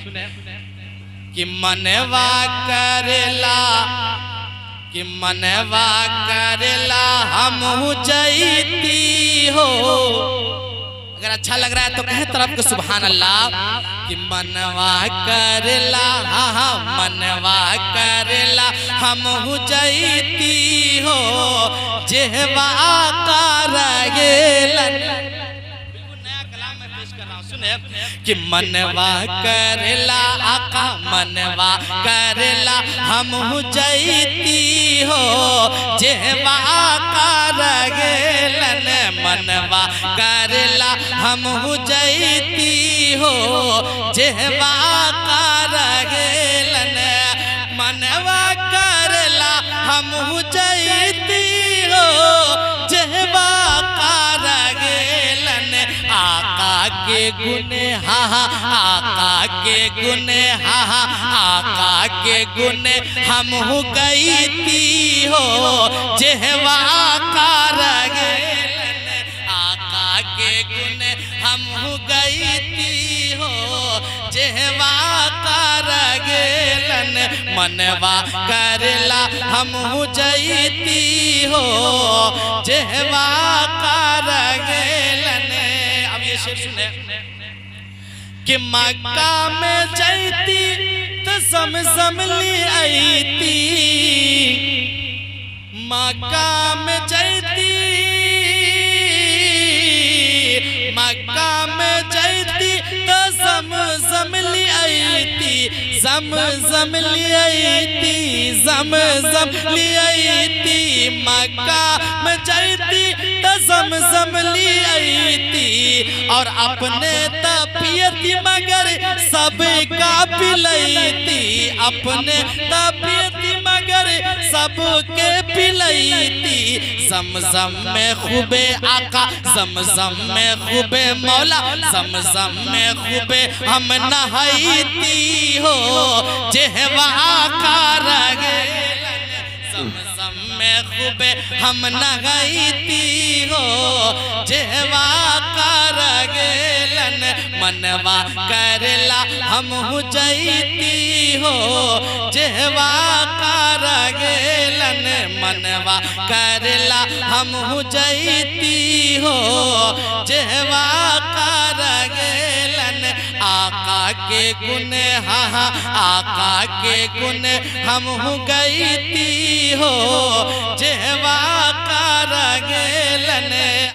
कि मनवा करेला कि मनवा करेला हम जैती हो। अगर अच्छा लग रहा है तो कहे तरफ के सुभान अल्लाह। कि मनवा करेला हाँ मनवा करेला हम जैती हो जेहवा करेलन। कि मनवा करेला आका मनवा करेला हम जैती हो जेहवा करेलन। मनवा करेला हम जैती हो जेहवा करेलन। मनवा करेला हम जैती हो जेहवा करेलन। आका के गुने आका के गुने आका के गुने हम गईती हो जेहवा करेलन। आका के गुने हम गईती हो जेहवा करेलन। मनवा करेला हम जैती हो जेहवा करेलन। अब ये शेर सुने कि मक्का में जैती तो समझम ली आईती। मक्का में जैती मक्का में जैती तो समझम ली आईती। समझम ली आईती समझम ली आईती। मक्का में जैती तो समझम ली आईती। और अपने तपियती मगर सबका पिलैती। अपने तपियती मगर सबके पिलैती। समझम में खूबे आका समझम में खूबे मौला समझम में खूबे हम नहाईती हो जेहवा करेलन। समझम में खूबे हम नहाईती हो जेहवा करेलन। मनवा करेला हम जैती हो जेहवा करेलन। मनवा करेला हम जैती हो जेहवा करेलन। आका के गुने आका के गुने हम गईती हो जेहवा करेलन।